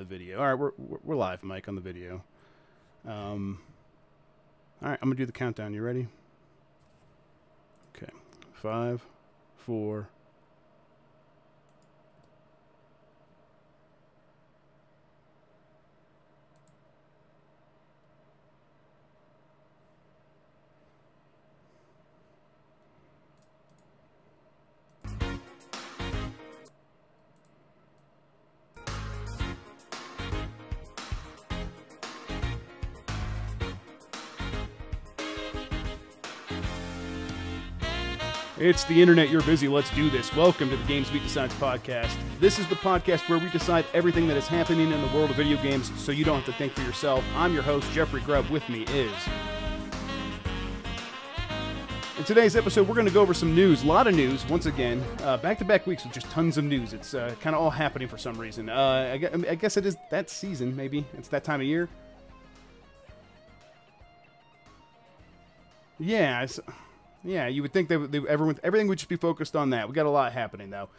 the video. All right, we're live, Mike, on the video. All right, I'm gonna do the countdown. You ready? Okay, 5, 4. It's the internet, you're busy, let's do this. Welcome to the GamesBeat Decides podcast. This is the podcast where we decide everything that is happening in the world of video games so you don't have to think for yourself. I'm your host, Jeffrey Grubb. With me is... In today's episode, we're going to go over some news. A lot of news, once again. Back-to-back weeks with just tons of news. It's kind of all happening for some reason. I guess it is that season, maybe. It's that time of year. Yeah, yeah, you would think everything would just be focused on that. We got a lot happening, though.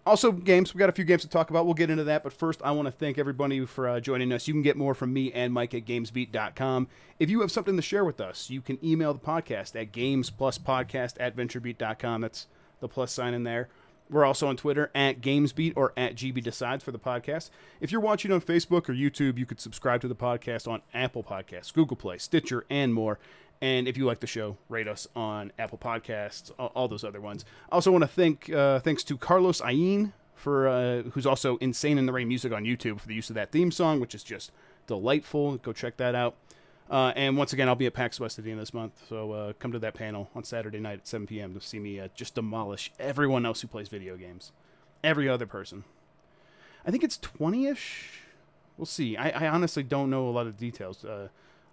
Also, games. We got a few games to talk about. We'll get into that. But first, I want to thank everybody for joining us. You can get more from me and Mike at GamesBeat.com. If you have something to share with us, you can email the podcast at gamespluspodcast@venturebeat.com. That's the plus sign in there. We're also on Twitter at GamesBeat or at GBDecides for the podcast. If you're watching on Facebook or YouTube, you could subscribe to the podcast on Apple Podcasts, Google Play, Stitcher, and more. And if you like the show, rate us on Apple Podcasts, all those other ones. I also want to thanks to Carlos Ayin, for who's also Insane in the Rain Music on YouTube, for the use of that theme song, which is just delightful. Go check that out. And once again, I'll be at PAX West at the end of this month, so come to that panel on Saturday night at 7 p.m. to see me just demolish everyone else who plays video games. Every other person. I think it's 20-ish. We'll see. I honestly don't know a lot of details. I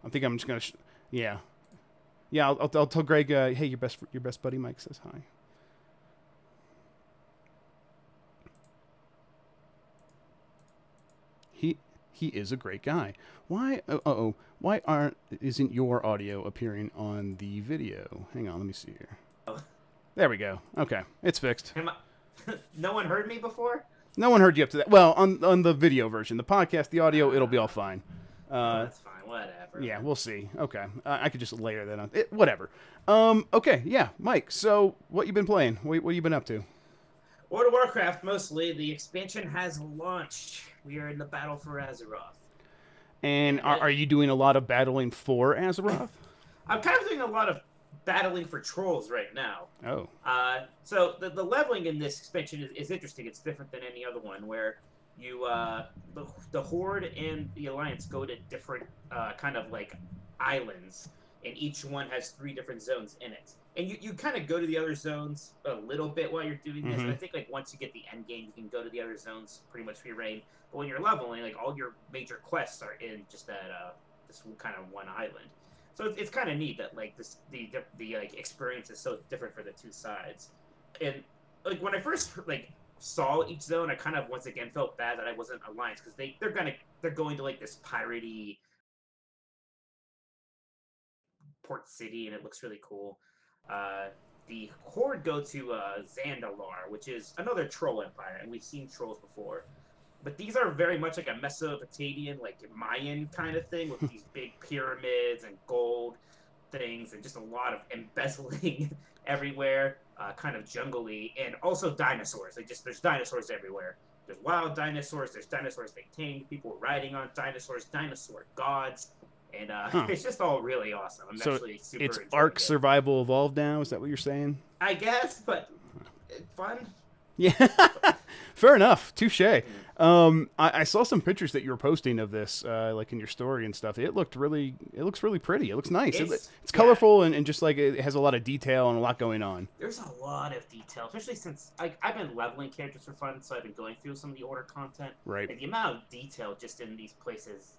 think I'm just going to... Yeah. Yeah, I'll tell Greg, hey, your best buddy Mike says hi. He is a great guy. Why? Why isn't your audio appearing on the video? Hang on, let me see here. Oh. There we go. Okay, it's fixed. No one heard me before? No one heard you up to that. Well, on the video version, the podcast, the audio, it'll be all fine. That's fine. Whatever. Yeah, we'll see. Okay. I could just layer that on. Whatever. Okay, yeah. Mike, so what you been playing? What you been up to? World of Warcraft, mostly. The expansion has launched. We are in the battle for Azeroth. And are you doing a lot of battling for Azeroth? I'm kind of doing a lot of battling for trolls right now. Oh. So the leveling in this expansion is interesting. It's different than any other one, where you the Horde and the Alliance go to different kind of like islands, and each one has 3 different zones in it. And you kind of go to the other zones a little bit while you're doing this. And I think like once you get the end game, you can go to the other zones pretty much free reign. But when you're leveling, like all your major quests are in just that this kind of one island. So it's kind of neat that like the like experience is so different for the 2 sides. And like when I first like saw each zone, I kind of once again felt bad that I wasn't Alliance, because they're going to like this piratey port city, and it looks really cool. The Horde go to Zandalar, which is another troll empire, and we've seen trolls before, but these are very much like a Mesopotamian, like Mayan kind of thing, with these big pyramids and gold things, and just a lot of embezzling everywhere. Kind of jungly, and also dinosaurs. There's dinosaurs everywhere. There's wild dinosaurs. There's dinosaurs they tamed. People riding on dinosaurs. Dinosaur gods, and it's just all really awesome. I'm actually super. It's Ark Survival Evolved now. Is that what you're saying? I guess, but fun. Yeah, fair enough. Touche. I saw some pictures that you were posting of this, like in your story and stuff. It looks really pretty. It looks nice. It's colorful and just like it has a lot of detail and a lot going on. There's a lot of detail, especially since I've been leveling characters for fun, so I've been going through some of the order content. Right. And the amount of detail just in these places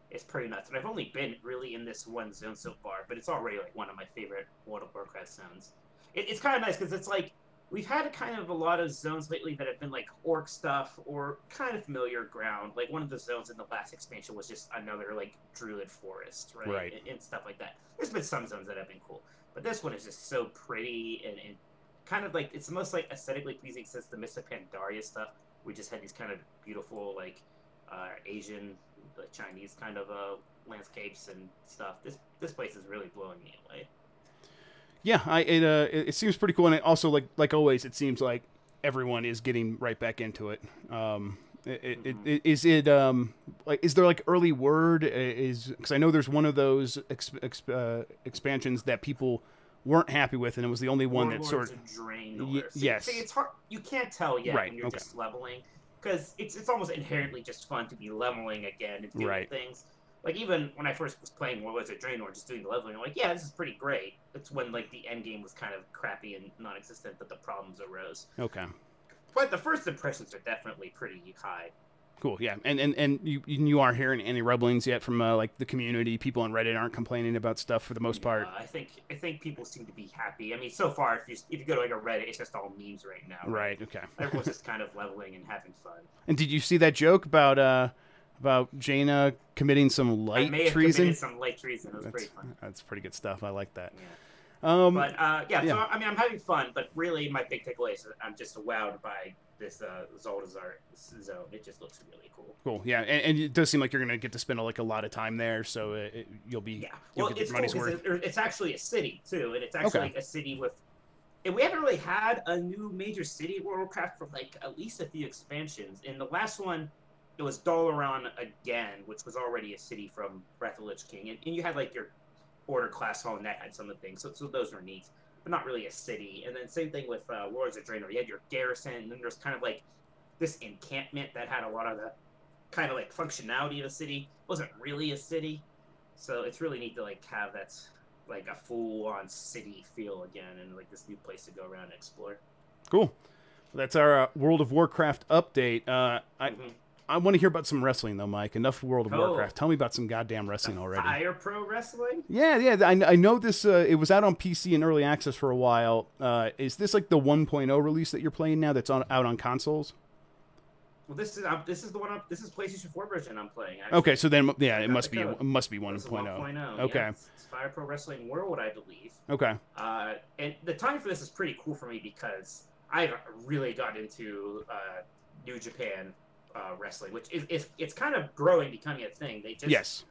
is pretty nuts. And I've only been really in this one zone so far, but it's already like one of my favorite World of Warcraft zones. It's kind of nice because it's like, we've had kind of a lot of zones lately that have been like orc stuff or kind of familiar ground. Like one of the zones in the last expansion was just another like druid forest, right? Right. And stuff like that. There's been some zones that have been cool, but this one is just so pretty and kind of like, it's the most like aesthetically pleasing since the Mists of Pandaria stuff. We just had these kind of beautiful like Asian, the Chinese kind of landscapes and stuff. This place is really blowing me away. Yeah, it seems pretty cool, and it also like always, it seems like everyone is getting right back into it. Is it like, is there like early word? Because I know there's one of those expansions that people weren't happy with, and it was the only one that sort of drained. Yes. See, it's hard. You can't tell yet Right, when you're okay. just leveling, because it's almost inherently just fun to be leveling again and doing Right. things. Like, even when I first was playing, what was it, Draenor, just doing the leveling, I'm like, yeah, this is pretty great. It's when, like, the end game was kind of crappy and non-existent that the problems arose. Okay. But the first impressions are definitely pretty high. Cool, yeah, and you aren't hearing any rumblings yet from like the community. People on Reddit aren't complaining about stuff for the most part. I think people seem to be happy. I mean, so far, if you go to like a Reddit, it's just all memes right now. Right. Okay. Everyone's just kind of leveling and having fun. And did you see that joke about Jaina committing some light I may have treason? committed some light treason. It was pretty fun. That's pretty good stuff. I like that. Yeah. Yeah. So I mean, I'm having fun, but really, my big takeaway is I'm just wowed by this Zoldazar zone. It just looks really cool. Cool. Yeah, and it does seem like you're gonna get to spend like a lot of time there, so you'll be Well, get it's your money's cool worth. it's actually a city too, and it's actually a city with. And we haven't really had a new major city at World of Warcraft for like at least a few expansions. In the last one, it was Dalaran again, which was already a city from Breath of the Lich King, and you had like your Order class home that had some of the things, so those were neat, but not really a city. And then same thing with Lords of Draenor. You had your garrison, and then there's kind of like this encampment that had a lot of the kind of like functionality of a city. It wasn't really a city, so it's really neat to like have that like a full-on city feel again, and like this new place to go around and explore. Cool. Well, that's our World of Warcraft update. I want to hear about some wrestling, though, Mike. Enough World of Warcraft. Tell me about some goddamn wrestling already. Fire Pro Wrestling? Yeah. I know this. It was out on PC in early access for a while. Is this like the 1.0 release that you're playing now? That's out on consoles? Well, this is the one. This is PlayStation 4 version I'm playing. Actually. Okay, so then it must be 1.0. 1.0. Okay. Yeah, it's Fire Pro Wrestling World, I believe. Okay. And the timing for this is pretty cool for me because I've really got into New Japan wrestling, which is it's kind of growing, becoming a thing. They just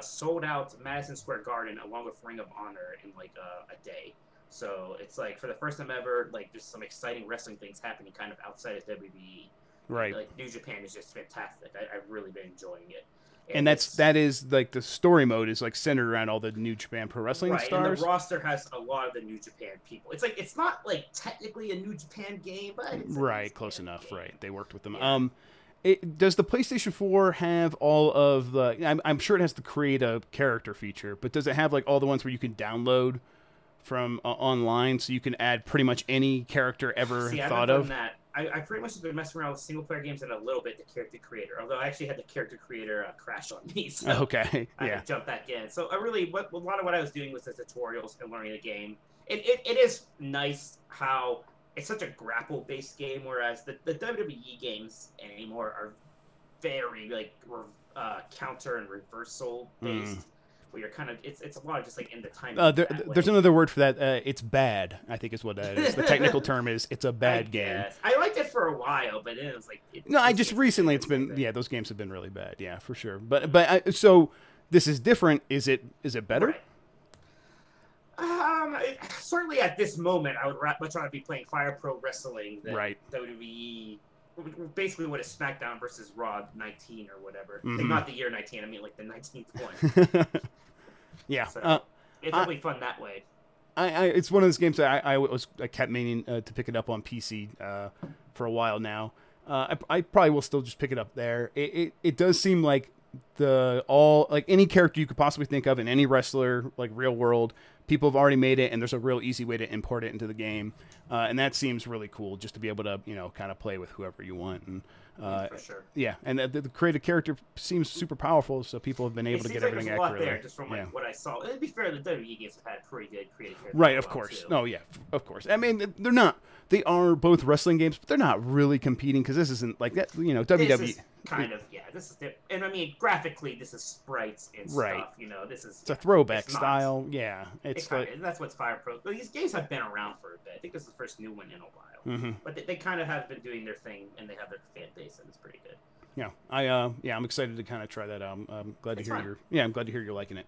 sold out Madison Square Garden along with Ring of Honor in like a day. So it's like for the first time ever, like there's some exciting wrestling things happening kind of outside of WWE. Right. Like New Japan is just fantastic. I've really been enjoying it. And that is like the story mode is like centered around all the New Japan Pro Wrestling stars. And the roster has a lot of the New Japan people. It's like it's not like technically a New Japan game, but it's right, close enough. Game. Right, they worked with them. Yeah. Does the PlayStation 4 have all of the? I'm sure it has the create a character feature, but does it have like all the ones where you can download from online, so you can add pretty much any character ever thought of? That. I pretty much have been messing around with single player games and a little bit the character creator. Although I actually had the character creator crash on me, so okay, I had to jump back in. So a lot of what I was doing was the tutorials and learning the game. It is nice how it's such a grapple based game, whereas the WWE games anymore are very like counter and reversal based. Where you're kind of it's a lot of just like in the time. There's another word for that. It's bad, I think is what that is. The technical term is it's a bad game. I liked it for a while, but it was like I just recently it's been those games have been really bad. Yeah, for sure. But so this is different. Is it better? Right. Certainly at this moment, I would much rather be playing Fire Pro Wrestling than WWE. Basically, what is SmackDown versus Raw 19 or whatever. Like not the year 19. I mean like the 19th one. Yeah, so, it's really fun that way. It's one of those games that I kept meaning to pick it up on PC for a while now. I probably will still just pick it up there. It does seem like any character you could possibly think of in any wrestler, like real world, people have already made it, and there's a real easy way to import it into the game, and that seems really cool just to be able to kind of play with whoever you want. And for sure. Yeah, and the creative character seems super powerful, so people have been able to get everything accurately. accurately. There, just from what I saw. And to be fair, the WWE games have had pretty good creative characters. Right, of course. Too. Oh yeah, of course. I mean, they're not. They are both wrestling games, but they're not really competing because this isn't like that. WWE. kind of, yeah. This is and I mean, graphically, this is sprites and stuff. You know, this is it's a throwback style. Yeah, that's what's Fire Pro. These games have been around for a bit. I think this is the first new one in a while. But they kind of have been doing their thing, and they have their fan base, and it's pretty good. Yeah, I'm excited to kind of try that out. I'm glad to hear I'm glad to hear you're liking it.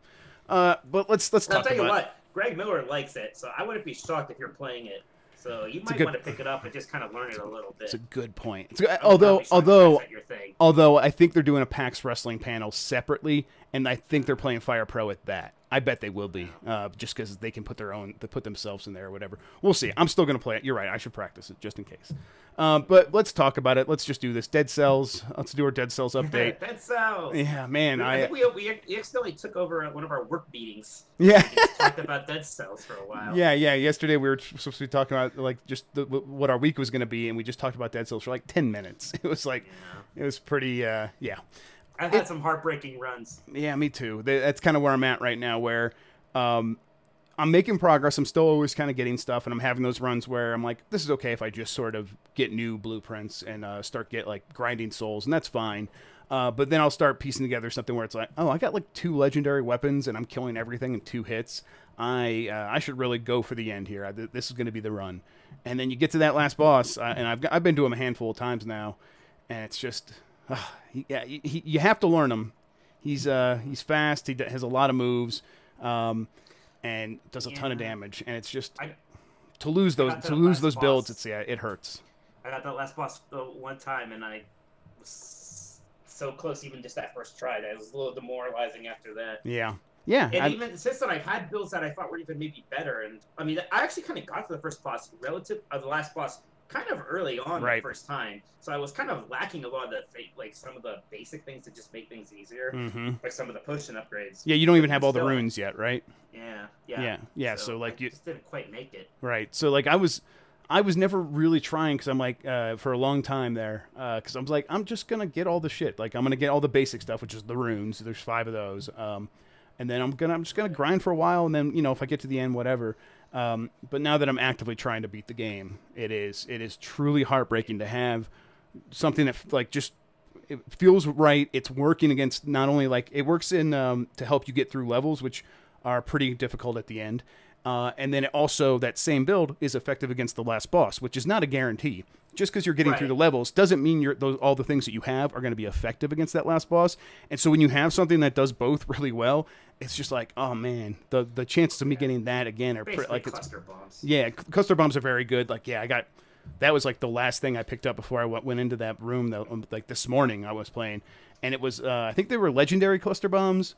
But let's talk about. I'll tell you what, Greg Miller likes it, so I wouldn't be shocked if you're playing it. So you might want to pick it up and just kind of learn it a little bit. It's a good point. Although I think they're doing a PAX Wrestling panel separately, and I think they're playing Fire Pro at that. I bet they will be, just because they can put themselves in there or whatever. We'll see. I'm still going to play it. You're right. I should practice it just in case. But let's talk about it. Let's just do this. Dead Cells. Let's do our Dead Cells update. Dead Cells. Yeah, man. I think we accidentally took over one of our work meetings. Yeah. We talked about Dead Cells for a while. Yeah. Yesterday we were supposed to be talking about like just what our week was going to be, and we just talked about Dead Cells for like 10 minutes. It was like, it was pretty, yeah. I've had some heartbreaking runs. Yeah, me too. That's kind of where I'm at right now, where I'm making progress. I'm still always kind of getting stuff, and I'm having those runs where I'm like, this is okay if I just sort of get new blueprints and start grinding souls, and that's fine. But then I'll start piecing together something where it's like, oh, I got like 2 legendary weapons, and I'm killing everything in 2 hits. I should really go for the end here. This is going to be the run. And then you get to that last boss, and I've been to him a handful of times now, and it's just... you have to learn him. He's fast. He has a lot of moves, and does a ton of damage. And it's just to lose those builds. It hurts. I got that last boss one time, and I was so close. Even just that first try, that was a little demoralizing after that. Yeah. And even since then, I've had builds that I thought were even maybe better. And I mean, I actually kind of got to the first boss the last boss. Kind of early on the first time, so I was kind of lacking a lot of some of the basic things to just make things easier, like some of the potion upgrades. Yeah, you don't even have all the runes yet, right? Yeah. So like you just didn't quite make it. Right. So like I was never really trying because I'm like for a long time there because I was like I'm just gonna get all the shit. Like I'm gonna get all the basic stuff, which is the runes. There's 5 of those, and then I'm just gonna grind for a while, and then if I get to the end, whatever. But now that I'm actively trying to beat the game, it is truly heartbreaking to have something that it feels right. It's working against not only it works in to help you get through levels, which are pretty difficult at the end, and then also that same build is effective against the last boss, which is not a guarantee. Just because you're getting through the levels doesn't mean all the things that you have are going to be effective against that last boss. And so when you have something that does both really well, it's just like, oh man, the chances of me getting that again are pretty, cluster bombs. Yeah, cluster bombs are very good. That was like the last thing I picked up before I went into that room. Like this morning I was playing, and it was I think they were legendary cluster bombs.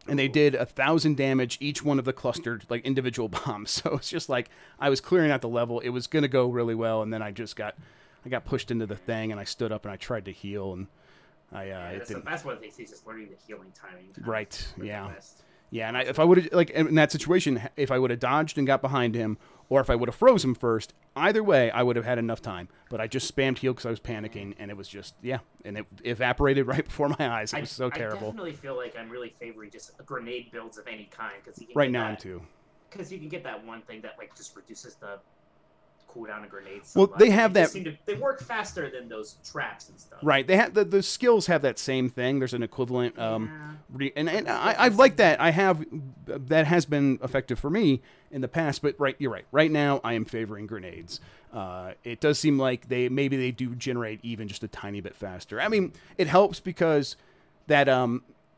And they did 1,000 damage each one of the clustered individual bombs. So it's just like I was clearing out the level. It was gonna go really well, and then I got pushed into the thing, and I stood up and I tried to heal, and that's one of the things. He's just learning the healing timing. Right. Yeah. Yeah. And if I would have in that situation, if I would have dodged and got behind him, or if I would have froze him first, either way, I would have had enough time. But I just spammed heal because I was panicking, and it was just, and it evaporated right before my eyes. It was so terrible. I definitely feel like I'm really favoring just grenade builds of any kind. Right now, I'm too. Because you can get that one thing that just reduces the cooldown of grenades. Well, they have that. They work faster than those traps and stuff. Right. They have the skills have that same thing. There's an equivalent. And I've liked that. That has been effective for me in the past. But you're right. Right now, I am favoring grenades. It does seem like maybe they do generate even just a tiny bit faster. I mean, it helps because that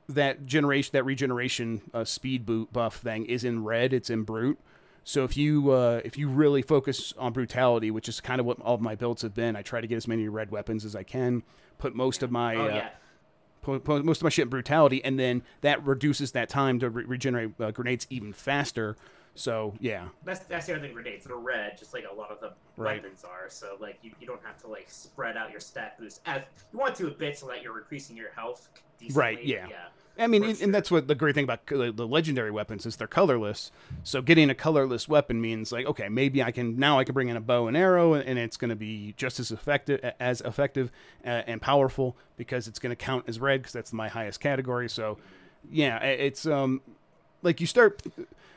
regeneration speed buff thing is in red. It's in brute. So if you really focus on brutality, which is kind of what all of my builds have been, I try to get as many red weapons as I can, put most of my most of my shit in brutality, and then that reduces that time to regenerate grenades even faster. So yeah, that's the other thing. Grenades, they're red, just like a lot of the weapons are. So you don't have to spread out your stat boost as you want to a bit, so that you're increasing your health decently. Right. Yeah. I mean, and that's what the great thing about the legendary weapons is they're colorless. So getting a colorless weapon means okay, maybe I can bring in a bow and arrow, and it's going to be just as effective and powerful because it's going to count as red because that's my highest category. So yeah, it's like you start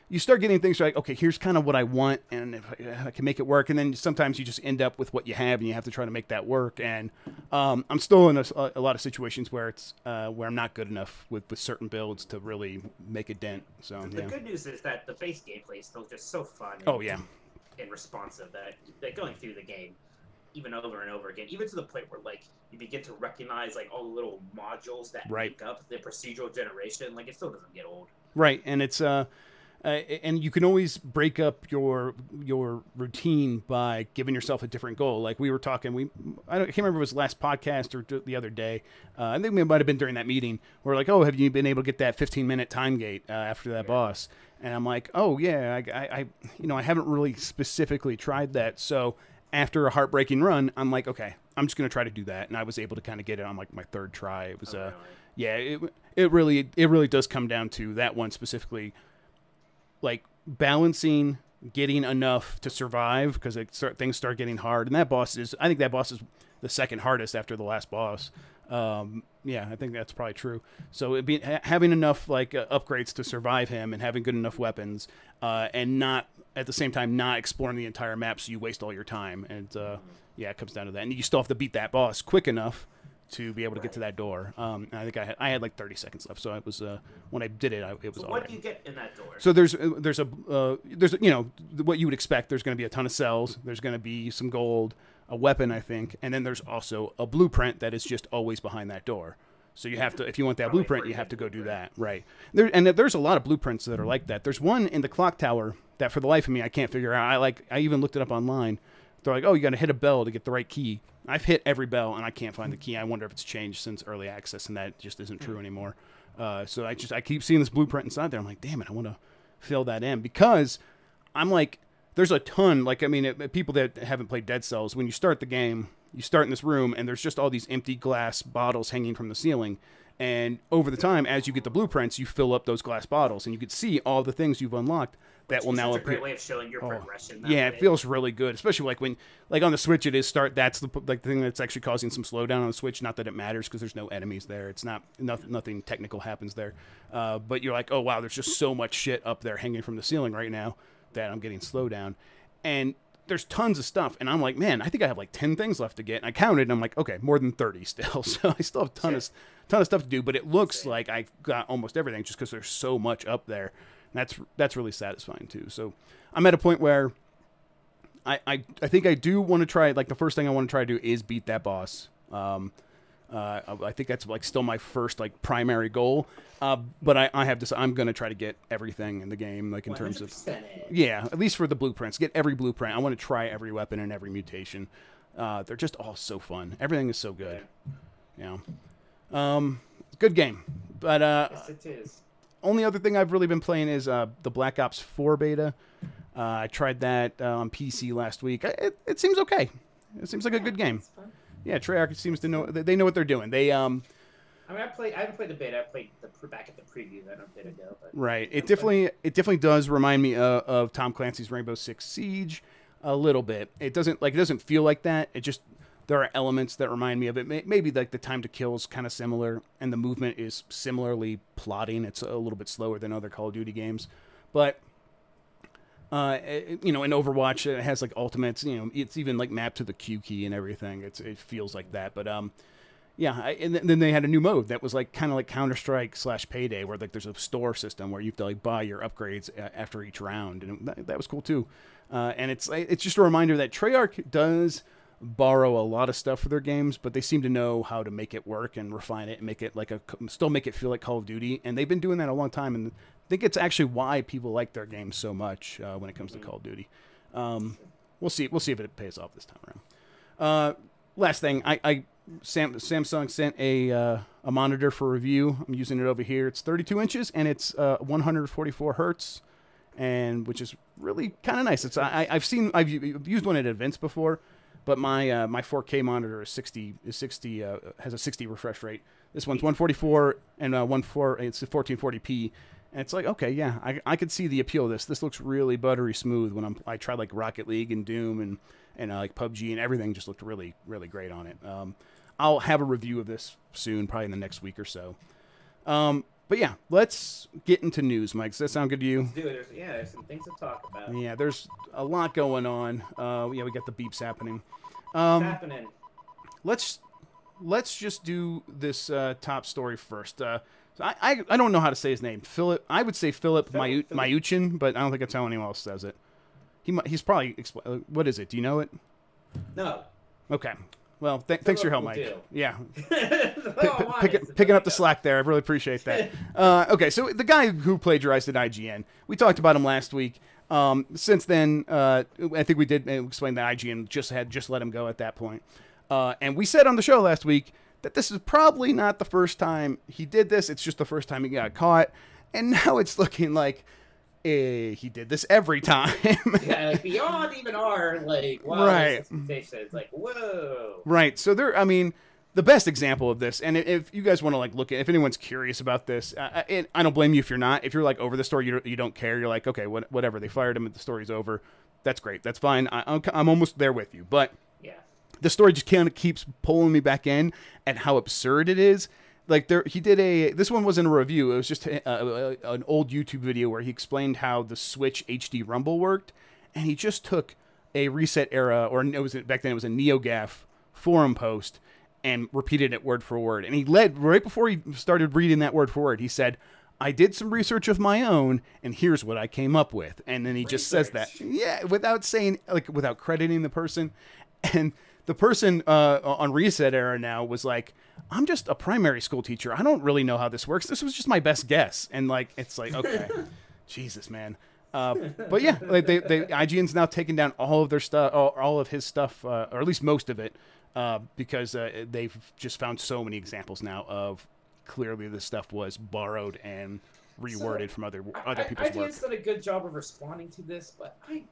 getting things like, okay, here's kind of what I want, and if I can make it work. And then sometimes you just end up with what you have, and you have to try to make that work. And I'm still in a lot of situations where it's where I'm not good enough with certain builds to really make a dent. So the good news is that the base gameplay is still just so fun. Oh yeah. And responsive that going through the game, even over and over again, even to the point where like you begin to recognize like all the little modules that make up the procedural generation. Like it still doesn't get old. Right, and it's and you can always break up your routine by giving yourself a different goal. Like we were talking, I can't remember if it was last podcast or the other day. I think it might have been during that meeting. We're like, oh, have you been able to get that 15-minute time gate after that boss? And I'm like, oh yeah, I haven't really specifically tried that. So after a heartbreaking run, I'm like, okay, I'm just gonna try to do that, and I was able to kind of get it on like my third try. It was it really does come down to that one specifically. Like balancing, getting enough to survive because things start getting hard, and I think that boss is the second hardest after the last boss. Yeah, I think that's probably true. So having enough like upgrades to survive him, and having good enough weapons, and not at the same time not exploring the entire map, so you waste all your time. And yeah, it comes down to that, and you still have to beat that boss quick enough to be able to get to that door. And I think I had like 30 seconds left, so it was when I did it, it was. So what do you get in that door? So there's what you would expect. There's going to be a ton of cells. There's going to be some gold, a weapon, I think, and then there's also a blueprint that is just always behind that door. So you have to, if you want that blueprint, you have to go do that, right? There's a lot of blueprints that are like that. There's one in the clock tower that, for the life of me, I can't figure out. I even looked it up online. They're like, oh, you got to hit a bell to get the right key. I've hit every bell, and I can't find the key. I wonder if it's changed since early access, and that just isn't true anymore. So I keep seeing this blueprint inside there. I'm like, damn it, I want to fill that in, because I'm like, there's a ton. Like, I mean, people that haven't played Dead Cells, when you start the game, you start in this room, and there's just all these empty glass bottles hanging from the ceiling. And over the time, as you get the blueprints, you fill up those glass bottles, and you can see all the things you've unlocked that will now appear. It's a great way of showing your progression. Yeah, it feels really good, especially like when, like on the Switch, it is that's the thing that's actually causing some slowdown on the Switch. Not that it matters because there's no enemies there. It's nothing technical happens there. But you're like, oh wow, there's just so much shit up there hanging from the ceiling right now that I'm getting slowdown, and there's tons of stuff, and I'm like, man, I think I have like 10 things left to get. And I counted, and I'm like, okay, more than 30 still. So I still have a ton of stuff to do, but it looks like I've got almost everything just because there's so much up there. And that's really satisfying too. So I'm at a point where I think I do want to try, like the first thing I want to try to do is beat that boss. I think that's like still my first like primary goal. But I have this. I'm gonna try to get everything in the game, like in terms of at least for the blueprints. Get every blueprint. I want to try every weapon and every mutation. They're just all so fun. Everything is so good. Yeah. Good game. But yes, it is. Only other thing I've really been playing is the Black Ops 4 beta. I tried that on PC last week. It seems okay. It seems like a good game. Yeah, Treyarch seems to know. They know what they're doing. They I mean, I haven't played the beta. I played back at the preview that a bit ago. But right. It definitely does remind me of Tom Clancy's Rainbow Six Siege a little bit. It doesn't feel like that. It just, there are elements that remind me of it. Maybe like the time to kill is kind of similar, and the movement is similarly plotting. It's a little bit slower than other Call of Duty games, but in Overwatch it has like ultimates. It's even like mapped to the Q key and everything. It feels like that, but and then they had a new mode that was like kind of like Counter-Strike / Payday, where like there's a store system where you have to like buy your upgrades after each round, and that was cool too. And it's just a reminder that Treyarch does borrow a lot of stuff for their games, but they seem to know how to make it work and refine it and make it like still make it feel like Call of Duty. And they've been doing that a long time, and I think it's actually why people like their games so much when it comes to Call of Duty. We'll see if it pays off this time around. Last thing, Samsung sent a monitor for review. I'm using it over here. It's 32 inches and it's 144 hertz, and which is really kind of nice. I've used one at events before, but my 4K monitor is 60 has a 60 refresh rate. This one's 144 and it's 1440p, and it's like, okay, yeah, I could see the appeal of this. This looks really buttery smooth. When I tried like Rocket League and Doom and like PUBG and everything, just looked really really great on it. I'll have a review of this soon, probably in the next week or so. But yeah, let's get into news, Mike. Does that sound good to you? Let's do it. There's some things to talk about. Yeah, there's a lot going on. Yeah, we got the beeps happening. What's happening? Let's just do this top story first. I don't know how to say his name. Philip. I would say Philip Mayuchin, but I don't think that's how anyone else says it. He's probably what is it? Do you know it? No. Okay. Well, thanks for your help, Mike. Do. Yeah. Picking up the slack there. I really appreciate that. Okay, so the guy who plagiarized at IGN, we talked about him last week. Since then, I think we did explain that IGN just let him go at that point. And we said on the show last week that this is probably not the first time he did this. It's just the first time he got caught. And now it's looking like he did this every time. Yeah, like beyond even our right. Expectation. It's like, whoa. Right. So the best example of this, and if you guys want to look at, if anyone's curious about this, I don't blame you if you're not. If you're over the story, you don't care. You're like, okay, whatever. They fired him, and the story's over. That's great. That's fine. I'm almost there with you. But yeah, the story just kind of keeps pulling me back in at how absurd it is. He did this one wasn't a review. It was just an old YouTube video where he explained how the Switch HD Rumble worked, and he just took a Reset Era, or back then it was a NeoGAF forum post, and repeated it word for word. And he right before he started reading that word for word, he said, "I did some research of my own, and here's what I came up with." And then he just says that, yeah, without saying without crediting the person, and the person on Reset Era now was like, "I'm just a primary school teacher. I don't really know how this works. This was just my best guess." And it's like, okay, Jesus, man. But yeah, IGN's now taken down all of their stuff, all of his stuff, or at least most of it, because they've just found so many examples now of clearly this stuff was borrowed and reworded from other people's work. IGN's done a good job of responding to this, but I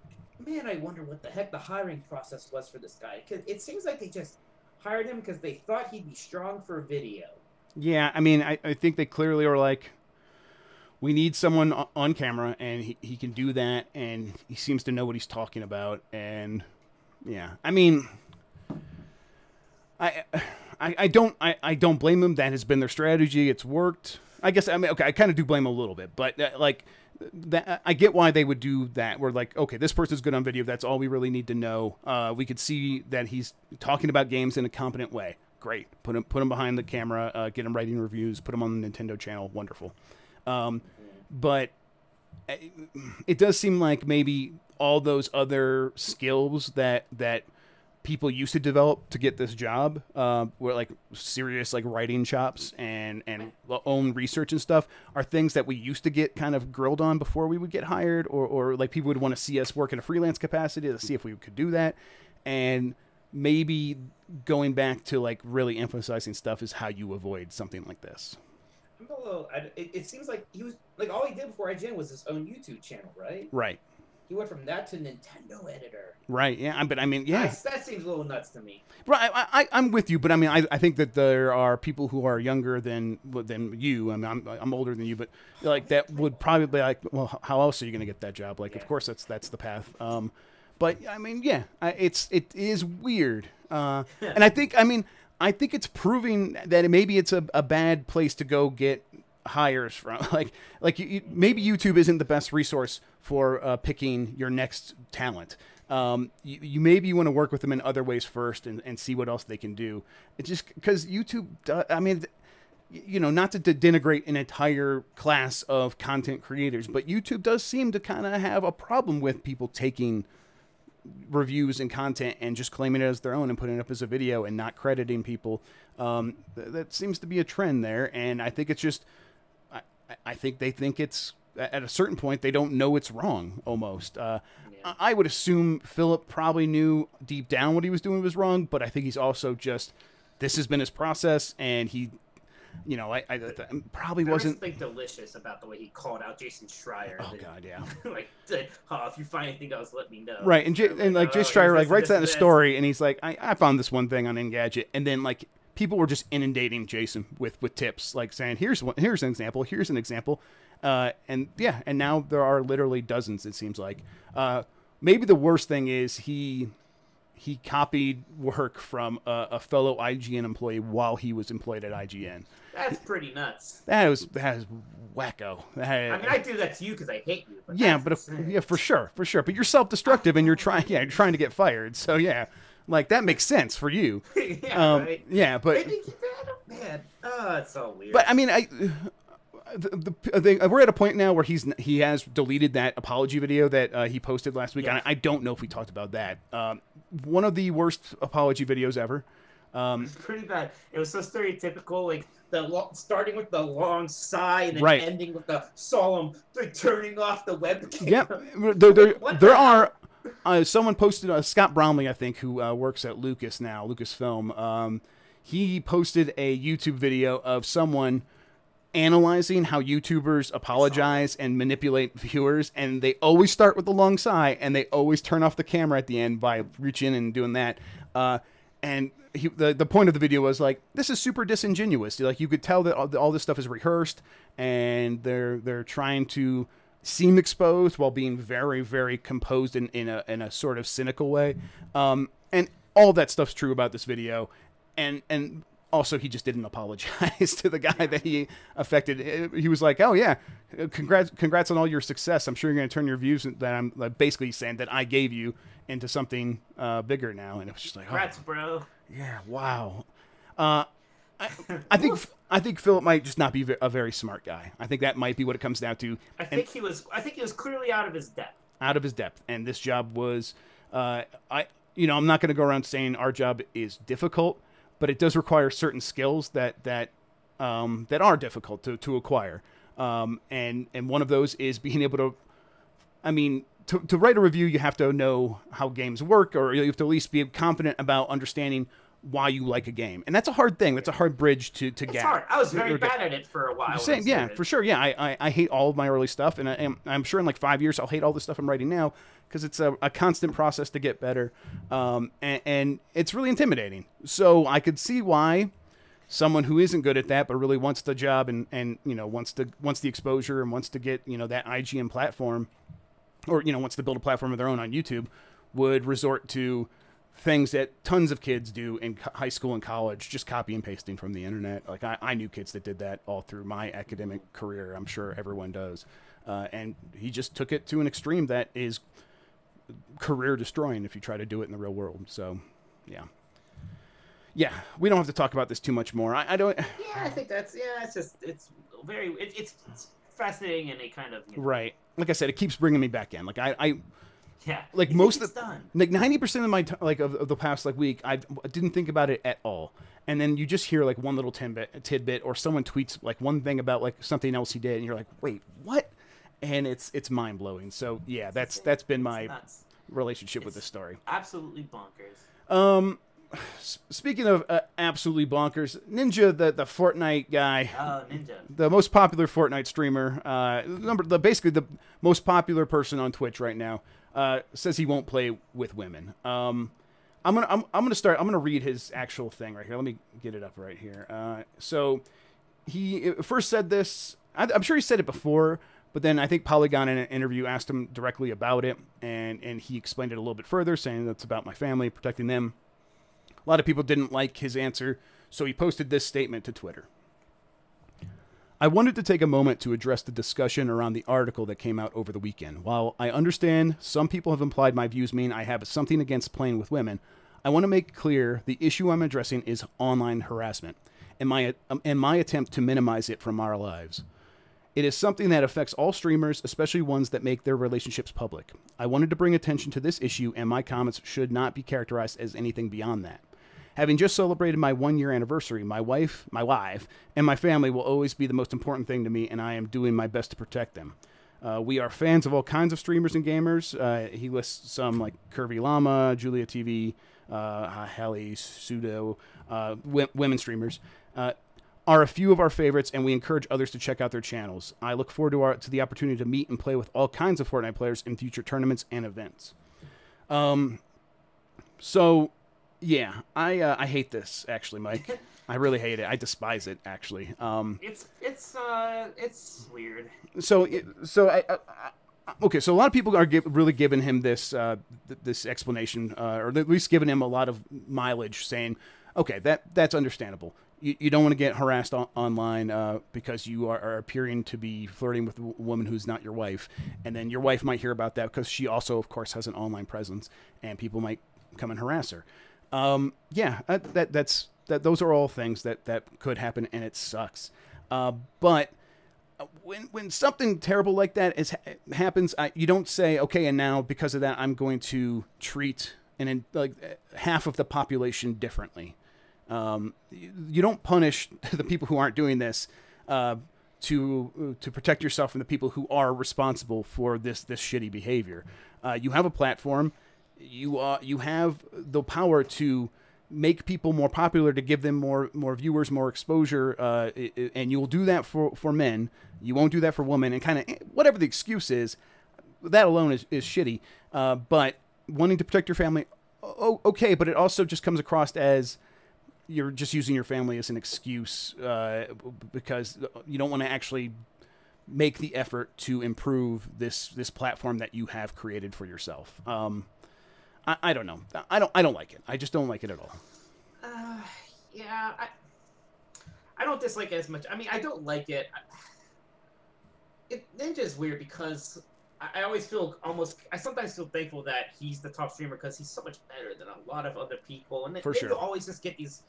wonder what the heck the hiring process was for this guy. 'Cause it seems like they just hired him because they thought he'd be strong for video. Yeah, I think they clearly are like, we need someone on camera, and he can do that, and he seems to know what he's talking about, and yeah, I don't blame them. That has been their strategy. It's worked. I guess okay, I kind of do blame them a little bit, but I get why they would do that. We're like, okay, this person's good on video. That's all we really need to know. We could see that he's talking about games in a competent way. Great. Put him behind the camera. Get him writing reviews. Put him on the Nintendo channel. Wonderful. But it does seem like maybe all those other skills that people used to develop to get this job, were serious writing chops and own research and stuff, are things that we used to get kind of grilled on before we would get hired, or people would want to see us work in a freelance capacity to see if we could do that. And maybe going back to really emphasizing stuff is how you avoid something like this. I'm a little. It seems like he was all he did before IGN was his own YouTube channel, right? Right. He went from that to Nintendo Editor. Right. Yeah. But yeah. That seems a little nuts to me. Right. I'm with you, but I think that there are people who are younger than you. I'm older than you, but that would probably be well, how else are you going to get that job? Yeah. Of course, that's the path. But yeah, it is weird. And I think it's proving that maybe it's a bad place to go get hires from. Maybe YouTube isn't the best resource for picking your next talent. You maybe want to work with them in other ways first and see what else they can do. It's just because YouTube, not to denigrate an entire class of content creators, but YouTube does seem to kind of have a problem with people taking reviews and content and just claiming it as their own and putting it up as a video and not crediting people. That seems to be a trend there, and I think it's just, I think they think it's, at a certain point, they don't know it's wrong, almost. I would assume Philip probably knew deep down what he was doing was wrong, but I think he's also just, this has been his process, and he, I probably wasn't. There was something delicious about the way he called out Jason Schreier. Oh, God, yeah. If you find anything else, let me know. Right, and Jason Schreier writes that in a story, and he's like, I found this one thing on Engadget, and then people were just inundating Jason with tips, saying, here's an example, and now there are literally dozens. It seems like maybe the worst thing is he he copied work from a fellow IGN employee while he was employed at IGN. That's pretty nuts. That is wacko. I mean, I do that to you because I hate you. But yeah, but yeah, for sure. But you're self-destructive and you're trying to get fired. So yeah, like that makes sense for you. Yeah, right. Yeah, but man, oh, it's so weird. But I mean, we're at a point now where he has deleted that apology video that he posted last week. Yeah. And I don't know if we talked about that. One of the worst apology videos ever. It's pretty bad. It was so stereotypical, like starting with the long sigh and then Right. ending with the solemn turning off the webcam. Yep. There are. Someone posted, Scott Bromley, I think, who works at Lucasfilm. He posted a YouTube video of someone analyzing how YouTubers apologize and manipulate viewers, and they always start with the long sigh, and they always turn off the camera at the end by reaching and doing that. And the point of the video was like, this is super disingenuous. Like, you could tell that all this stuff is rehearsed, and they're trying to seem exposed while being very, very composed in a sort of cynical way. And all that stuff's true about this video, and also he just didn't apologize to the guy that he affected. He was like, "Oh yeah, congrats on all your success. I'm sure you're going to turn your views that I'm basically saying that I gave you into something bigger now." And it was just like, congrats, bro. Yeah, wow. I think Philip might just not be a very smart guy. I think that might be what it comes down to. I think he was clearly out of his depth. Out of his depth, and this job was, I'm not going to go around saying our job is difficult, but it does require certain skills that are difficult to acquire. And one of those is being able to, I mean, to write a review, you have to know how games work, or you have to at least be confident about understanding why you like a game. And that's a hard thing. That's a hard bridge to get. It's hard. I was very bad at it for a while. Same, yeah, for sure. Yeah, I hate all of my early stuff, and I'm sure in like 5 years I'll hate all the stuff I'm writing now, because it's a constant process to get better. And it's really intimidating. So I could see why someone who isn't good at that but really wants the job and wants the exposure and wants to get that IGN platform, or wants to build a platform of their own on YouTube, would resort to things that tons of kids do in high school and college, just copy and pasting from the internet. Like I knew kids that did that all through my academic career. I'm sure everyone does. And he just took it to an extreme that is career destroying if you try to do it in the real world. So, yeah, we don't have to talk about this too much more. I don't. Yeah, I think it's very it's fascinating, and it kind of right. Like I said, it keeps bringing me back in. Like yeah, like most of the, like 90% of my of the past week, I didn't think about it at all. And then you just hear like one little tidbit, or someone tweets like one thing about like something else he did, and you're like, wait, what? And it's mind blowing. So yeah, that's been my relationship with this story. Absolutely bonkers. Speaking of absolutely bonkers, Ninja, the Fortnite guy, Ninja, the most popular Fortnite streamer, basically the most popular person on Twitch right now, says he won't play with women. I'm gonna read his actual thing right here. Let me get it up right here. So he first said this. I'm sure he said it before, but then I think Polygon in an interview asked him directly about it, and he explained it a little bit further, saying that's about my family, protecting them. A lot of people didn't like his answer, so he posted this statement to Twitter. I wanted to take a moment to address the discussion around the article that came out over the weekend. While I understand some people have implied my views mean I have something against playing with women, I want to make clear the issue I'm addressing is online harassment, and my attempt to minimize it from our lives. It is something that affects all streamers, especially ones that make their relationships public. I wanted to bring attention to this issue, and my comments should not be characterized as anything beyond that. Having just celebrated my 1-year anniversary, my wife, and my family will always be the most important thing to me, and I am doing my best to protect them. We are fans of all kinds of streamers and gamers. He lists some like Curvy Llama, Julia TV, Hallie, Pseudo, women streamers. Are a few of our favorites, and we encourage others to check out their channels. I look forward to the opportunity to meet and play with all kinds of Fortnite players in future tournaments and events. So, yeah, I hate this, actually, Mike. I really hate it. I despise it, actually. It's weird. So okay, so a lot of people are really giving him this this explanation, or at least giving him a lot of mileage, saying, okay, that's understandable. You don't want to get harassed online because you are appearing to be flirting with a woman who's not your wife, and then your wife might hear about that because she also, of course, has an online presence, and people might come and harass her. Yeah, those are all things that could happen, and it sucks. But when something terrible like that happens, you don't say, okay, and now because of that, I'm going to treat like half of the population differently. You don't punish the people who aren't doing this to protect yourself from the people who are responsible for this shitty behavior. You have a platform. You have the power to make people more popular, to give them more viewers, more exposure, and you'll do that for men. You won't do that for women, and kind of whatever the excuse is, that alone is shitty. But wanting to protect your family, okay, but it also just comes across as you're just using your family as an excuse because you don't want to actually make the effort to improve this platform that you have created for yourself. I don't know. I don't like it. I just don't like it at all. Yeah, I don't dislike it as much. I mean, I don't like it. Ninja is weird because I always feel I sometimes feel thankful that he's the top streamer because he's so much better than a lot of other people. And For sure. You always just get these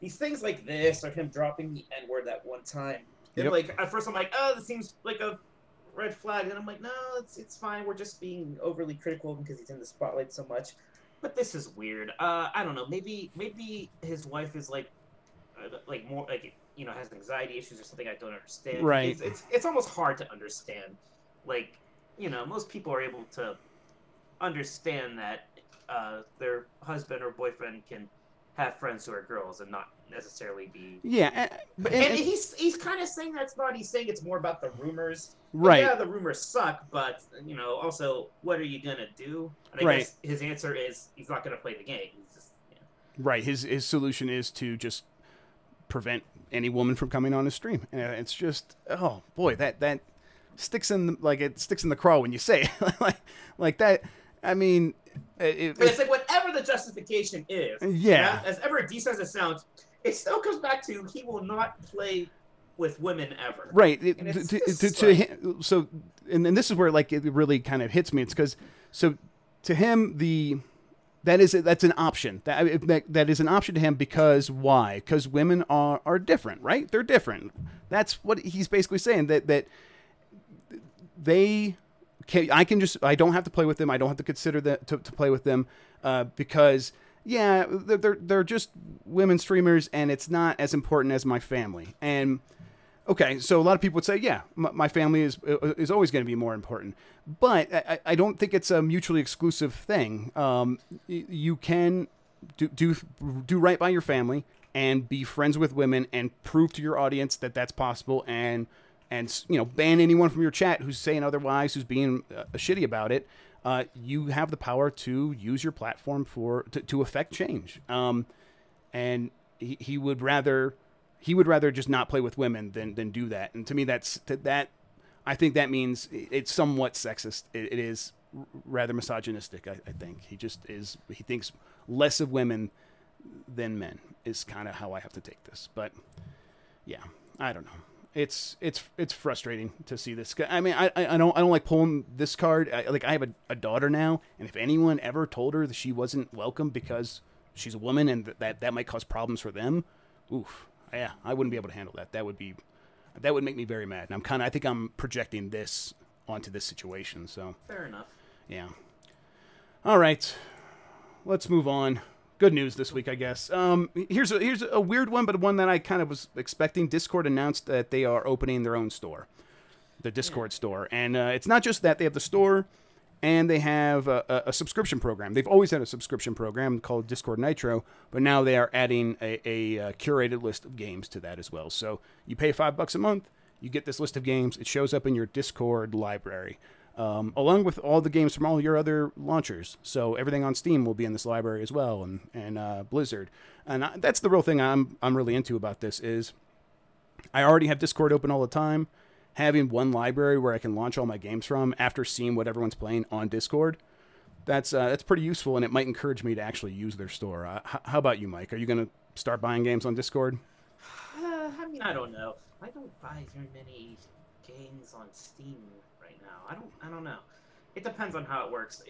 things like this, or him dropping the N-word that one time. And like at first I'm like, oh, this seems like a red flag, and I'm like, no, it's fine. We're just being overly critical of him because he's in the spotlight so much. But this is weird. I don't know. Maybe his wife is like more like, you know, has anxiety issues or something I don't understand. Right. It's almost hard to understand. Like, you know, most people are able to understand that their husband or boyfriend can have friends who are girls and not necessarily be. Yeah, and he's kind of saying that's not. He's saying it's more about the rumors. Right. Yeah, the rumors suck, but you know, also, what are you gonna do? And I guess his answer is he's not gonna play the game. He's just, yeah. Right. His solution is to just prevent any woman from coming on his stream. And it's just, oh boy, that sticks in it sticks in the craw when you say it. like that. I mean, it's like whatever the justification is. Yeah. As ever decent as it sounds, it still comes back to he will not play with women ever. Right. So, and this is where like it really kind of hits me. It's because to him that's an option. That is an option to him because why? Because women are different, right? They're different. That's what he's basically saying. That they. I don't have to play with them. I don't have to consider that to play with them because they're just women streamers and it's not as important as my family. And okay, so a lot of people would say, yeah, my family is always going to be more important. But I don't think it's a mutually exclusive thing. You can do right by your family and be friends with women and prove to your audience that that's possible, and you know, ban anyone from your chat who's saying otherwise, who's being shitty about it. You have the power to use your platform to affect change. And he would rather just not play with women than do that. And to me, that I think that means it's somewhat sexist. It is rather misogynistic. I think he thinks less of women than men is kind of how I have to take this. But yeah, I don't know. It's frustrating to see this. I mean, I don't like pulling this card. I have a daughter now, and if anyone ever told her that she wasn't welcome because she's a woman and that might cause problems for them, oof, yeah, I wouldn't be able to handle that. That would make me very mad. And I think I'm projecting this onto this situation. So fair enough. Yeah. All right, let's move on. Good news this week, I guess. Here's a weird one, but one that I kind of was expecting. Discord announced that they are opening their own store, the Discord store. And it's not just that. They have the store, and they have a subscription program. They've always had a subscription program called Discord Nitro, but now they are adding a curated list of games to that as well. So you pay $5 a month, you get this list of games. It shows up in your Discord library. Along with all the games from all your other launchers. So everything on Steam will be in this library as well, and Blizzard. And that's the real thing I'm really into about this is I already have Discord open all the time, having one library where I can launch all my games from after seeing what everyone's playing on Discord, that's pretty useful, and it might encourage me to actually use their store. How about you, Mike? Are you going to start buying games on Discord? I mean, I don't know. I don't buy very many games on Steam right now. I don't know. It depends on how it works.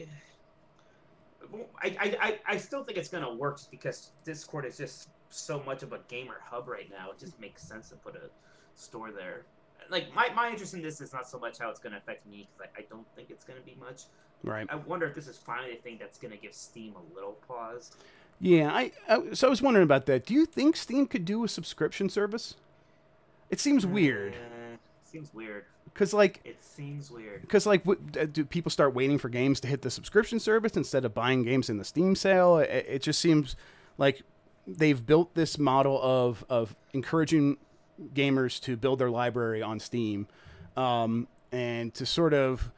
I still think it's gonna work just because Discord is just so much of a gamer hub right now. It just makes sense to put a store there. Like my interest in this is not so much how it's gonna affect me, because I don't think it's gonna be much. Right. I wonder if this is finally the thing that's gonna give Steam a little pause. Yeah, so I was wondering about that. Do you think Steam could do a subscription service? It seems weird. Seems weird. Because like It seems weird. Because, like, do people start waiting for games to hit the subscription service instead of buying games in the Steam sale? It just seems like they've built this model of encouraging gamers to build their library on Steam, and to sort of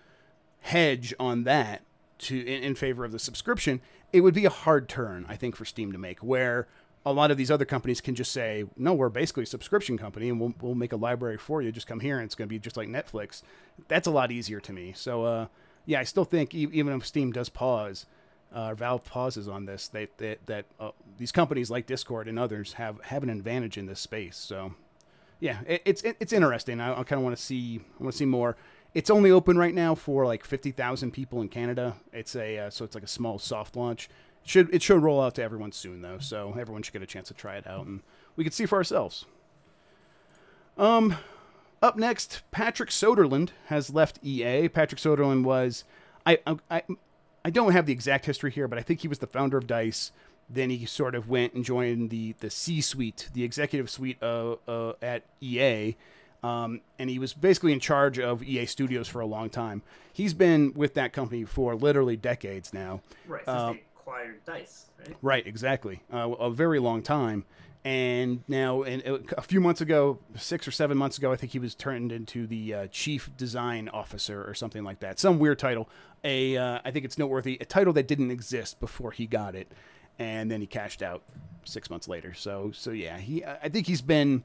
hedge on that in favor of the subscription. It would be a hard turn, I think, for Steam to make, where a lot of these other companies can just say, no, we're basically a subscription company, and we'll make a library for you. Just come here, and it's going to be just like Netflix. That's a lot easier to me. So, yeah, I still think even if Steam does pause, Valve pauses on this, that these companies like Discord and others have an advantage in this space. So, yeah, it's interesting. I kind of want to see more. It's only open right now for like 50,000 people in Canada. It's so it's like a small soft launch. It should roll out to everyone soon, though, so everyone should get a chance to try it out, and we can see for ourselves. Up next, Patrick Soderlund has left EA. Patrick Soderlund was... I don't have the exact history here, but I think he was the founder of DICE. Then he sort of went and joined the C-suite, the executive suite at EA, and he was basically in charge of EA Studios for a long time. He's been with that company for literally decades now. Right, since they acquired DICE, right? Right, exactly. A very long time. And now, a few months ago, 6 or 7 months ago, I think he was turned into the chief design officer or something like that. Some weird title. I think it's noteworthy. A title that didn't exist before he got it. And then he cashed out 6 months later. So yeah, I think he's been...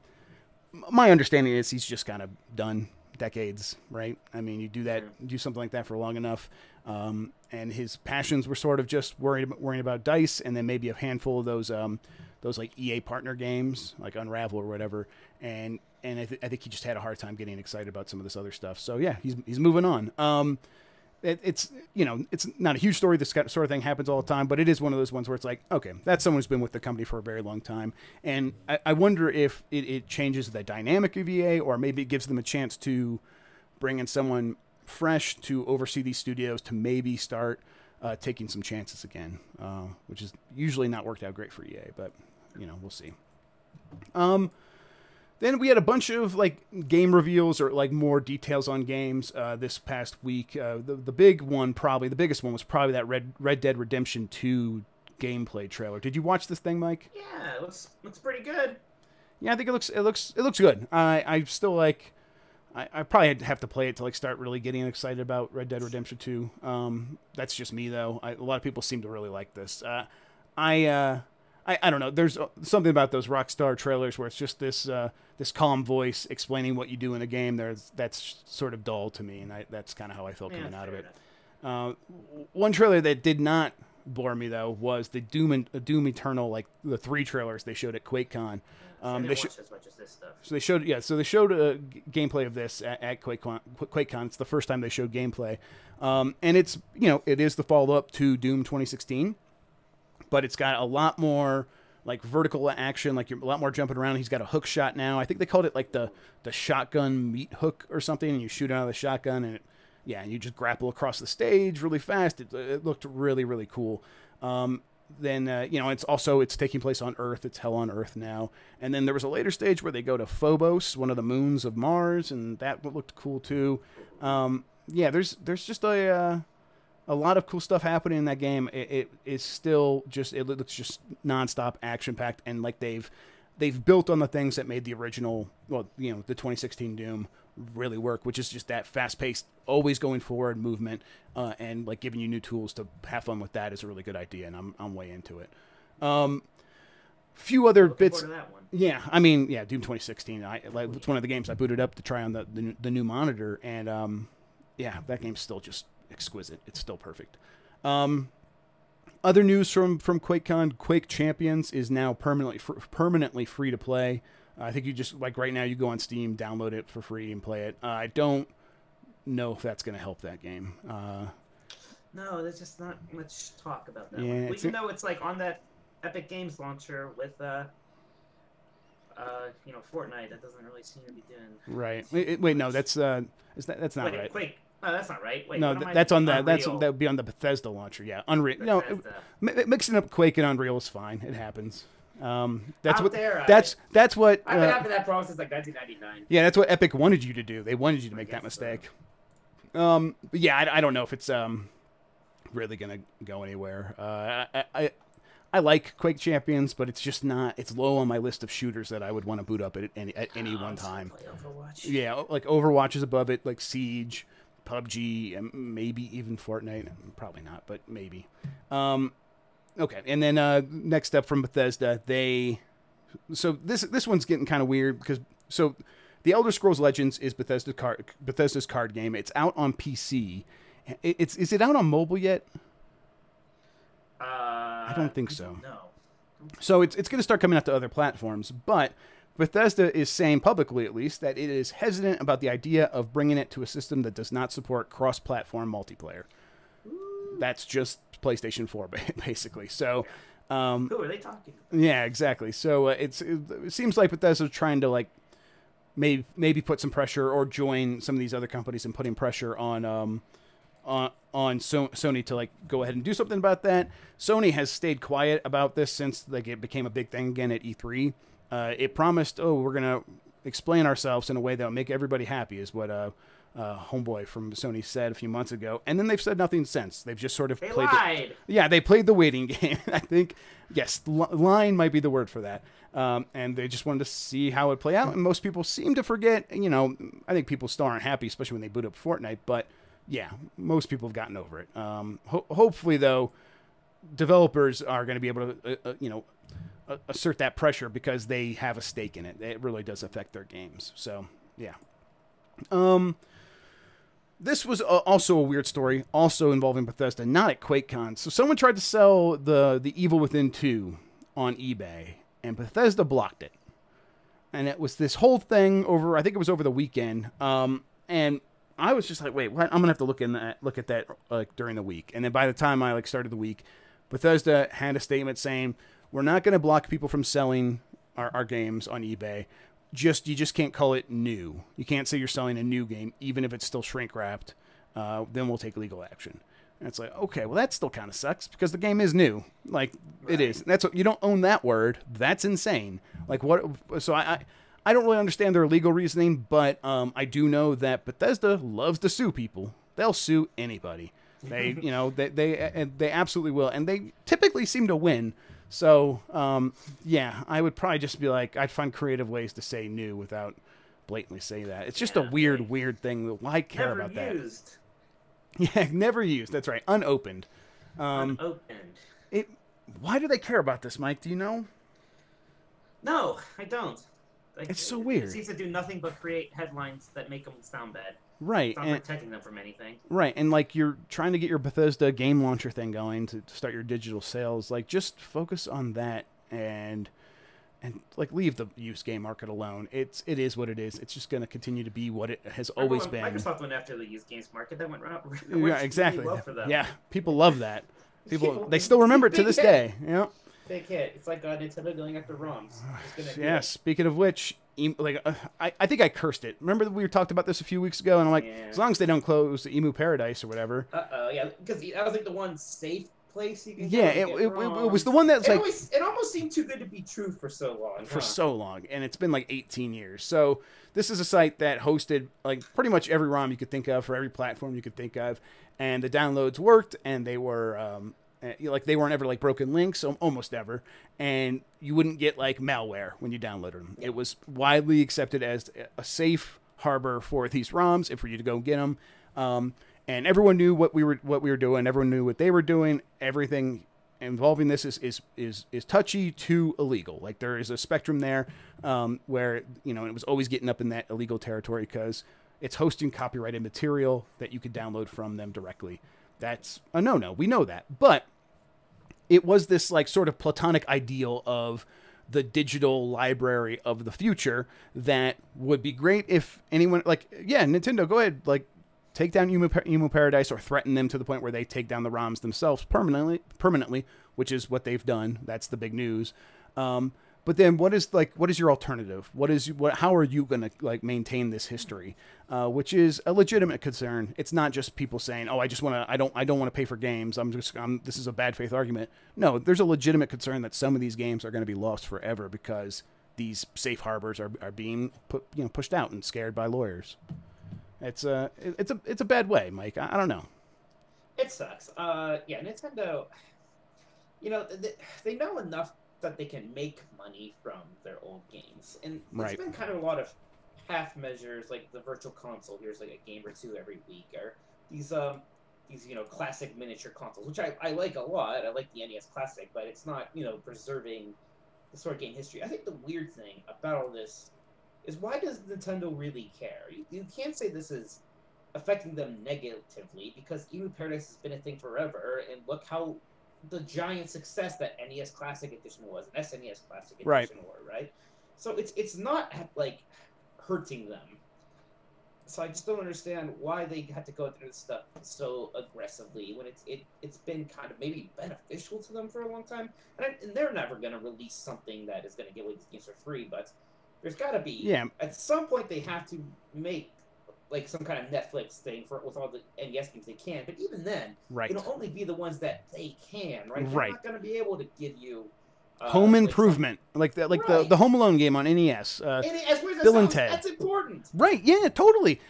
My understanding is he's just kind of done decades, right? I mean, you do something like that for long enough. And his passions were sort of just worrying about DICE, and then maybe a handful of those like EA partner games, like Unravel or whatever. And I think he just had a hard time getting excited about some of this other stuff. So yeah, he's moving on. It's not a huge story. This sort of thing happens all the time, but it is one of those ones where it's like, okay, that's someone who's been with the company for a very long time. And I wonder if it changes the dynamic of EA, or maybe it gives them a chance to bring in someone fresh to oversee these studios, to maybe start taking some chances again, which is usually not worked out great for EA, but we'll see. Then we had a bunch of like game reveals or like more details on games this past week. The big one, probably the biggest one, was probably that Red Dead Redemption 2 gameplay trailer. Did you watch this thing, Mike? Yeah, it looks pretty good. Yeah, I think it looks good. I still like. I probably have to play it to like start really getting excited about Red Dead Redemption 2. That's just me though. A lot of people seem to really like this. I don't know. There's something about those Rockstar trailers where it's just this calm voice explaining what you do in a game. That's sort of dull to me, and that's kind of how I felt coming out of it. One trailer that did not bore me though was the Doom Eternal, like the 3 trailers they showed at QuakeCon. I didn't watch as much as this stuff. So they showed gameplay of this at QuakeCon. It's the first time they showed gameplay, and it's it is the follow up to Doom 2016. But it's got a lot more like vertical action, like you're a lot more jumping around. He's got a hook shot now. I think they called it like the shotgun meat hook or something, and you shoot out of the shotgun, and and you just grapple across the stage really fast. It looked really, really cool. Then it's taking place on Earth. It's hell on Earth now. And then there was a later stage where they go to Phobos, one of the moons of Mars, and that looked cool too. There's just a lot of cool stuff happening in that game. It looks just nonstop action packed, and like they've built on the things that made the original, the 2016 Doom really work, which is just that fast paced, always going forward movement, and like giving you new tools to have fun with. That is a really good idea, and I'm way into it. few other Looking bits. forward to that one. Yeah, I mean, yeah, Doom 2016. It's one of the games I booted up to try on the new monitor, and yeah, that game's still just exquisite. It's still perfect. Other news from QuakeCon: Quake Champions is now permanently free to play. I think you just, like, right now, you go on Steam, download it for free, and play it. I don't know if that's going to help that game. No, there's just not much talk about that Yeah, one. Even though it's like on that Epic Games launcher with Fortnite, that doesn't really seem to be doing. Right. Wait, no, that's not right. Quake. No, that's not right. Wait, No, that's on that. That would be on the Bethesda launcher. Yeah, Unreal. Bethesda. No, mixing up Quake and Unreal is fine. It happens. That's Out what. there, That's what. I've been after that problem since like 1999. Yeah, that's what Epic wanted you to do. They wanted you to make that mistake. But yeah, I don't know if it's really gonna go anywhere. I like Quake Champions, but it's just not. It's low on my list of shooters that I would want to boot up at any one time. Play Overwatch. Yeah, like Overwatch is above it, like Siege, PUBG, and maybe even Fortnite. Probably not, but maybe. Okay, and then next up from Bethesda, so this one's getting kind of weird because The Elder Scrolls Legends is Bethesda's card game. It's out on PC. Is it out on mobile yet? I don't think so. No. So it's going to start coming out to other platforms, but Bethesda is saying publicly, at least, that it is hesitant about the idea of bringing it to a system that does not support cross-platform multiplayer. That's just PlayStation 4, basically. So, who are they talking about? Yeah, exactly. So it seems like Bethesda's trying to maybe put some pressure or join some of these other companies in putting pressure on Sony to go ahead and do something about that. Sony has stayed quiet about this since it became a big thing again at E3. It promised, we're gonna explain ourselves in a way that'll make everybody happy, is what homeboy from Sony said a few months ago, and then they've said nothing since. They've just sort of lied. They played the waiting game. I think, yes, lying might be the word for that. And they just wanted to see how it play out, and most people seem to forget. I think people still aren't happy, especially when they boot up Fortnite, but yeah, most people have gotten over it. Hopefully, though, developers are going to be able to, assert that pressure because they have a stake in it. It really does affect their games. So, yeah. This was also a weird story, also involving Bethesda, not at QuakeCon. So someone tried to sell the Evil Within 2 on eBay, and Bethesda blocked it. And it was this whole thing I think it was over the weekend. And I was just like, wait, what? I'm gonna have to look at that during the week. And then by the time I started the week, Bethesda had a statement saying, we're not gonna block people from selling our games on eBay. You just can't call it new. You can't say you're selling a new game, even if it's still shrink wrapped. Then we'll take legal action. And it's like, okay, well that still kind of sucks because the game is new. It is. That's what, you don't own that word. That's insane. What? So I don't really understand their legal reasoning, but I do know that Bethesda loves to sue people. They'll sue anybody. They they absolutely will, and they typically seem to win. So, yeah, I would probably just be I'd find creative ways to say new without blatantly say that. It's just a weird thing. Why care about that? Never used. Yeah, never used. That's right. Unopened. Unopened. Why do they care about this, Mike? Do you know? No, I don't. It's so weird. It seems to do nothing but create headlines that make them sound bad. Right. It's not protecting them from anything. Right, and you're trying to get your Bethesda game launcher thing going to start your digital sales. Just focus on that and leave the used game market alone. It is what it is. It's just going to continue to be what it has always been. Microsoft went after the used games market. That went right. Yeah, exactly. Really well for them. Yeah, people love that. They still remember it to this day. Yeah. Big hit. It's like Nintendo going after ROMs. Yeah. Speaking of which, I think I cursed it. Remember we talked about this a few weeks ago, and I'm as long as they don't close the Emu Paradise or whatever. Yeah, because that was the one safe place you can. Yeah, it was the one that's it almost seemed too good to be true for so long. For so long, and it's been 18 years. So this is a site that hosted pretty much every ROM you could think of for every platform you could think of, and the downloads worked, and they were. They weren't ever broken links, almost ever, and you wouldn't get malware when you downloaded them. Yeah. It was widely accepted as a safe harbor for these ROMs and for you to go get them. And everyone knew what we were doing. Everyone knew what they were doing. Everything involving this is touchy to illegal. Like there is a spectrum there where, you know, it was always getting up in that illegal territory because it's hosting copyrighted material that you could download from them directly. That's a no-no. We know that. But it was this like sort of platonic ideal of the digital library of the future that would be great if anyone like, yeah, Nintendo, go ahead, like take down Emu Paradise or threaten them to the point where they take down the ROMs themselves permanently, which is what they've done. That's the big news. But then what is your alternative? How are you going to like maintain this history? Which is a legitimate concern. It's not just people saying, "Oh, I don't want to pay for games. This is a bad faith argument." No, there's a legitimate concern that some of these games are going to be lost forever because these safe harbors are being pushed out and scared by lawyers. It's a bad way, Mike. I don't know. It sucks. Yeah, Nintendo, you know, they know enough that they can make money from their old games, and it's been kind of a lot of half measures, like the Virtual Console. Here's like a game or two every week, or these classic miniature consoles, which I like a lot. I like the NES Classic, but it's not preserving the sort of game history. I think the weird thing about all this is, why does Nintendo really care? You can't say this is affecting them negatively, because Emu Paradise has been a thing forever, and look how the giant success that NES Classic Edition was, and SNES Classic Edition were, right? So it's not like hurting them. So I just don't understand why they had to go through this stuff so aggressively when it's been kind of maybe beneficial to them for a long time. And they're never going to release something that is going to give away these games for free, but there's got to be, at some point they have to make like some kind of Netflix thing with all the NES games they can. But even then, it'll only be the ones that they can, right? They're not going to be able to give you Home Improvement, the Home Alone game on NES. Bill and Ted. That's important. Right? Yeah, totally.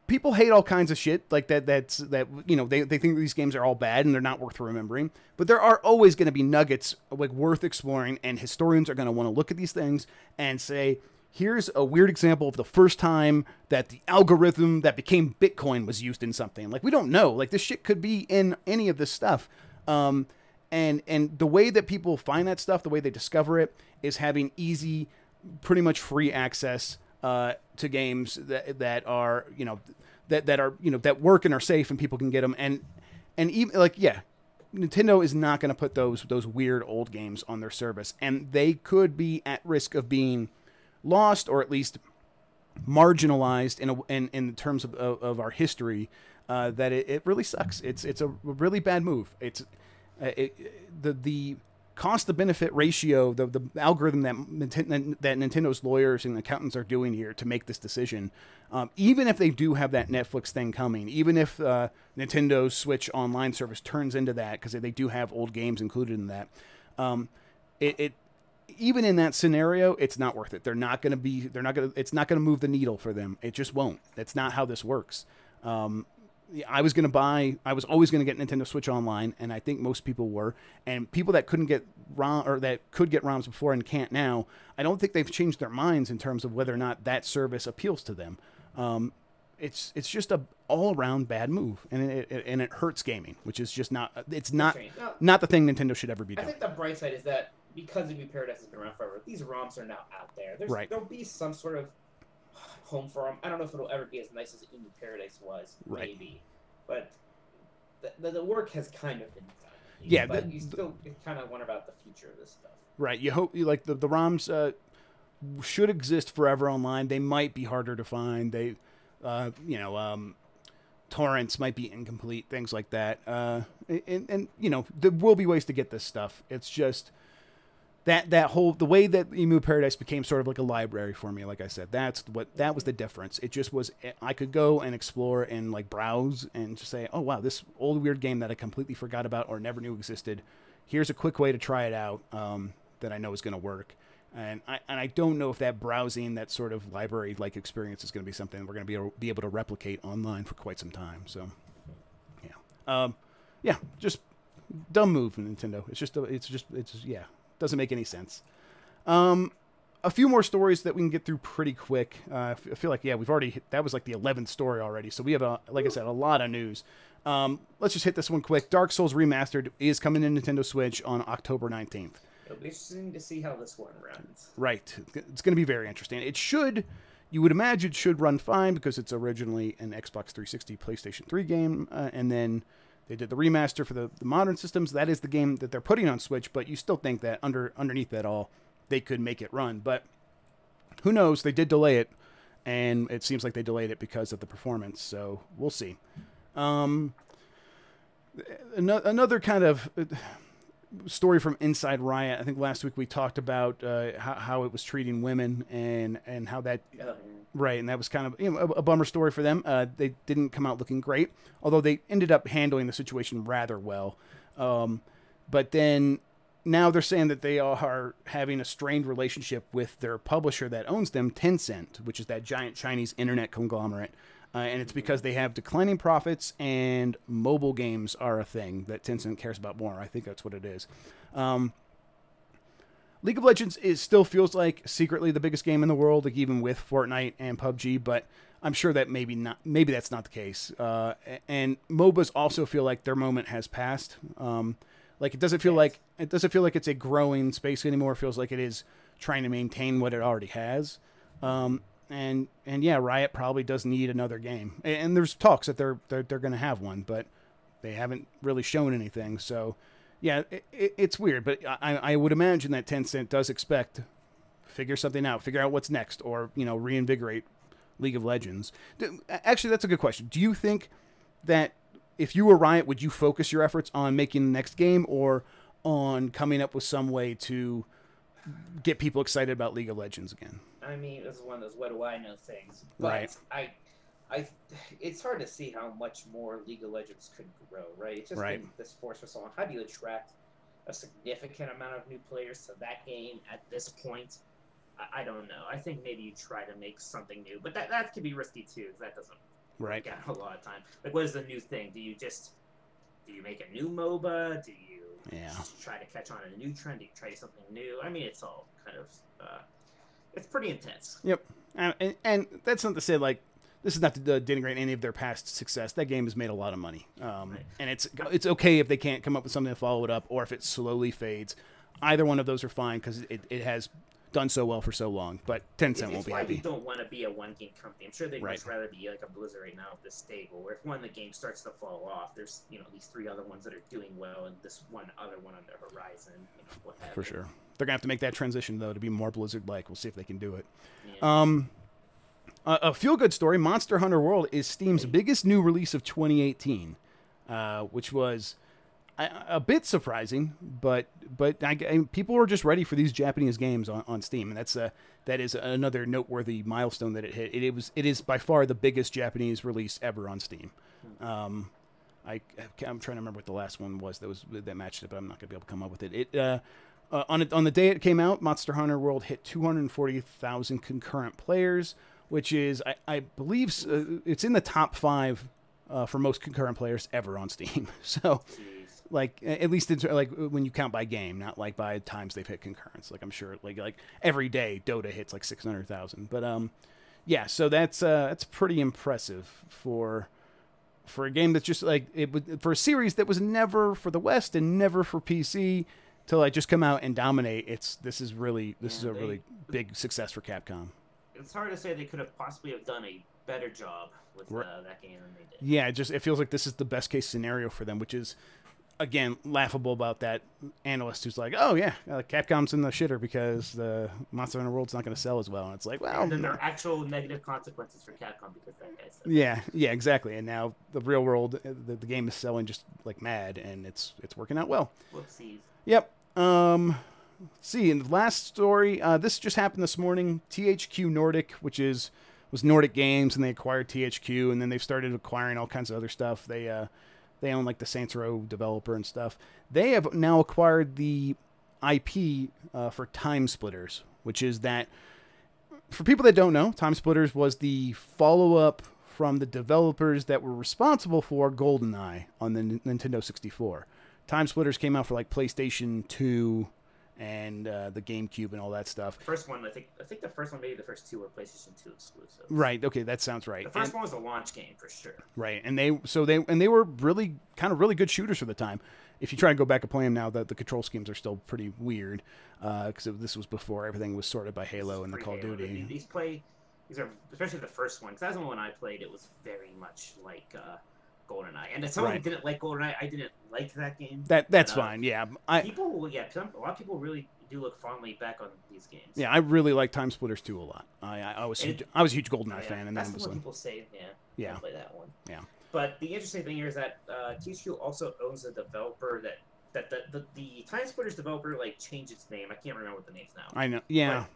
People hate all kinds of shit like that. They think these games are all bad and they're not worth remembering. But there are always going to be nuggets like worth exploring, and historians are going to want to look at these things and say, here's a weird example of the first time that the algorithm that became Bitcoin was used in something. Like, we don't know. Like, this shit could be in any of this stuff. And the way that people find that stuff, the way they discover it, is having easy, pretty much free access to games that are, that work and are safe and people can get them. And even Nintendo is not going to put those weird old games on their service, and they could be at risk of being lost, or at least marginalized in terms of our history. That it really sucks. It's a really bad move. The cost to benefit ratio, the algorithm that Nintendo's lawyers and accountants are doing here to make this decision, even if they do have that Netflix thing coming, even if Nintendo's Switch Online service turns into that, because they do have old games included in that, even in that scenario, it's not worth it. It's not going to move the needle for them. It just won't. That's not how this works. I was always going to get Nintendo Switch Online, and I think most people were. And people that couldn't get that could get ROMs before and can't now, I don't think they've changed their minds in terms of whether or not that service appeals to them. It's just a all-around bad move, and it hurts gaming, which is just not the thing Nintendo should ever be doing. I think the bright side is that because Emu Paradise has been around forever, these ROMs are now out there. There'll be some sort of home for them. I don't know if it'll ever be as nice as Emu Paradise was, maybe, but the work has kind of been done. Yeah, but you still kind of wonder about the future of this stuff. Right. You hope the ROMs should exist forever online. They might be harder to find. They, torrents might be incomplete, things like that. And there will be ways to get this stuff. It's just the way that Emu Paradise became sort of like a library for me, like I said, that was the difference. It just was, I could go and explore and like browse and just say, oh wow, this old weird game that I completely forgot about or never knew existed. Here's a quick way to try it out that I know is going to work. And I don't know if that browsing, that sort of library like experience is going to be something we're going to be able to replicate online for quite some time. So yeah, just dumb move from Nintendo. It's doesn't make any sense. A few more stories that we can get through pretty quick. I feel like, that was like the 11th story already. So we have, like I said, a lot of news. Let's just hit this one quick. Dark Souls Remastered is coming to Nintendo Switch on October 19th. It'll be interesting to see how this one runs. Right. It's going to be very interesting. It should, you would imagine, it should run fine because it's originally an Xbox 360, PlayStation 3 game, and then they did the remaster for the modern systems. That is the game that they're putting on Switch, but you still think that underneath that all, they could make it run. But who knows? They did delay it, and it seems like they delayed it because of the performance, so we'll see. Another kind of story from Inside Riot. I think last week we talked about how it was treating women and how that right, and that was kind of a bummer story for them. They didn't come out looking great, although they ended up handling the situation rather well. But then now they're saying that they are having a strained relationship with their publisher that owns them, Tencent, which is that giant Chinese internet conglomerate. And it's because they have declining profits and mobile games are a thing that Tencent cares about more. I think that's what it is. League of Legends still feels like secretly the biggest game in the world, like even with Fortnite and PUBG, but I'm sure that maybe that's not the case. And MOBAs also feel like their moment has passed. Like it doesn't feel like it's a growing space anymore. It feels like it is trying to maintain what it already has. And yeah, Riot probably does need another game. And there's talks that they're going to have one, but they haven't really shown anything. So yeah, it's weird, but I would imagine that Tencent does expect figure something out, figure out what's next, or reinvigorate League of Legends. Actually, that's a good question. Do you think that if you were Riot, would you focus your efforts on making the next game or on coming up with some way to get people excited about League of Legends again? I mean, this is one of those what do I know things. But right. It's hard to see how much more League of Legends could grow, right? It's just been this force for so long. How do you attract a significant amount of new players to that game at this point? I don't know. I think maybe you try to make something new, but that could be risky too, because that doesn't work out a lot of time. Like, what is the new thing? Do you make a new MOBA? Do you just try to catch on a new trend? Do you try something new? I mean, it's all kind of it's pretty intense. Yep. And that's not to say, like, this is not to denigrate any of their past success. That game has made a lot of money. And it's okay if they can't come up with something to follow it up or if it slowly fades. Either one of those are fine because it has done so well for so long. But Tencent won't be happy. You don't want to be a one-game company. I'm sure they'd much rather be like a Blizzard right now, this stable, where if one of the games starts to fall off, there's these three other ones that are doing well and this one other one on the horizon. What have for you. Sure. They're going to have to make that transition, though, to be more Blizzard-like. We'll see if they can do it. Yeah. A feel-good story, Monster Hunter World is Steam's biggest new release of 2018, which was a bit surprising, but people are just ready for these Japanese games on Steam, and that is another noteworthy milestone that it hit. It is by far the biggest Japanese release ever on Steam. I'm trying to remember what the last one was that matched it, but I'm not going to be able to come up with it. On the day it came out, Monster Hunter World hit 240,000 concurrent players, which is, I believe, it's in the top 5 for most concurrent players ever on Steam. So, like, at least it's like when you count by game, not like by times they've hit concurrence. Like, I'm sure, like every day Dota hits like 600,000. But yeah, so that's pretty impressive for a game that's just like for a series that was never for the West and never for PC. To like just come out and dominate, this is a really big success for Capcom. It's hard to say they could have possibly have done a better job with that game than they did. Yeah, it feels like this is the best case scenario for them, which is again laughable about that analyst who's like, oh yeah, Capcom's in the shitter because the Monster Hunter World's not going to sell as well, and it's like, well, and then there are actual negative consequences for Capcom because that guy said yeah, exactly. And now the real world, the game is selling just like mad, and it's working out well. Whoopsies. Yep. Let's see, in the last story, this just happened this morning. THQ Nordic, which was Nordic Games, and they acquired THQ, and then they've started acquiring all kinds of other stuff. They own like the Saints Row developer and stuff. They have now acquired the IP for Timesplitters, which is that, for people that don't know, Timesplitters was the follow-up from the developers that were responsible for GoldenEye on the Nintendo 64. Timesplitters came out for like PlayStation 2 and the GameCube and all that stuff. First one, I think the first one, maybe the first two were PlayStation 2 exclusives. Right. Okay, that sounds right. The first one was a launch game for sure. Right, and they were really really good shooters for the time. If you try to go back and play them now, the control schemes are still pretty weird because this was before everything was sorted by Halo and the Call of Duty. These are, especially the first one, because that was the one I played. It was very much like GoldenEye, and if someone didn't like GoldenEye, I didn't like that game. That's fine. Yeah, a lot of people really do look fondly back on these games. Yeah, I really like Timesplitters 2 a lot. I was a huge GoldenEye fan, and that's then it was what people say. Yeah, play that one. Yeah. But the interesting thing here is that THQ also owns a developer that the Timesplitters developer changed its name. I can't remember what the name's now. I know. Yeah. But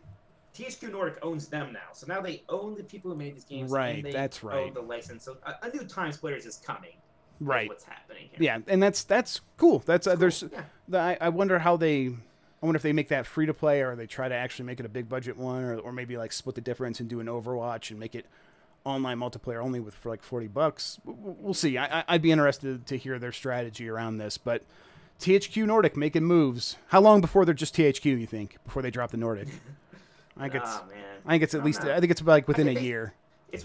THQ Nordic owns them now, so now they own the people who made these games. Right. And they that's right. Own the license. So a new Timesplitters is coming. Right. What's happening here? Yeah, and that's cool. That's cool. There's. Yeah. I wonder how they. I wonder if they make that free to play, or they try to actually make it a big budget one, or maybe split the difference and do an Overwatch and make it online multiplayer only for $40. We'll see. I'd be interested to hear their strategy around this. But THQ Nordic making moves. How long before they're just THQ? You think before they drop the Nordic? I think it's at least. I think it's within a year. I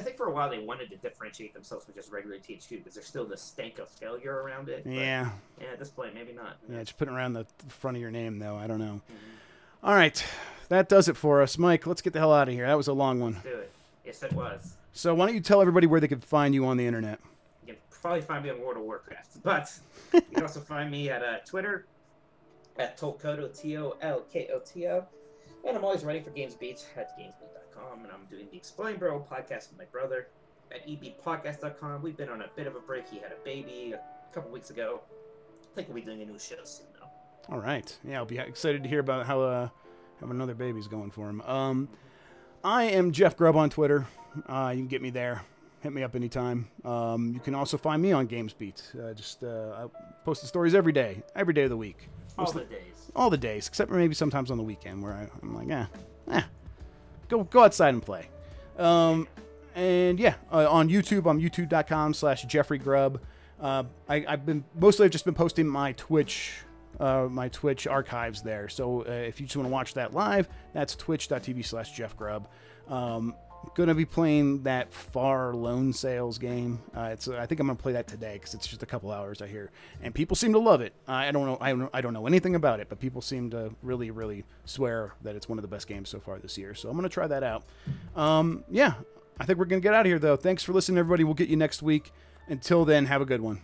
think for a while they wanted to differentiate themselves from just regular THQ because there's still the stank of failure around it. But, yeah. At this point, maybe not. Yeah, just putting around the front of your name, though. I don't know. Mm-hmm. All right. That does it for us. Mike, let's get the hell out of here. That was a long one. Let's do it. Yes, it was. So why don't you tell everybody where they can find you on the internet? You can probably find me on World of Warcraft. But you can also find me at Twitter, at Tolkoto, Tolkoto. And I'm always writing for GamesBeat at GamesBeat.com, and I'm doing the Explain Bro podcast with my brother at ebpodcast.com. We've been on a bit of a break. He had a baby a couple weeks ago. I think we'll be doing a new show soon, though. All right. Yeah, I'll be excited to hear about how another baby's going for him. I am Jeff Grubb on Twitter. You can get me there. Hit me up anytime. You can also find me on GamesBeat. I post the stories every day of the week. All the days, except for maybe sometimes on the weekend where I'm like, go outside and play. And yeah, on YouTube, I'm youtube.com/JeffreyGrubb. I've just been posting my Twitch archives there. So if you just want to watch that live, that's twitch.tv/JeffGrubb. Gonna be playing that Far Loan Sales game. I think I'm gonna play that today because it's just a couple hours I hear, and people seem to love it. I don't know anything about it, but people seem to really swear that it's one of the best games so far this year. So I'm gonna try that out. Yeah, I think we're gonna get out of here though. Thanks for listening, everybody. We'll get you next week. Until then, have a good one.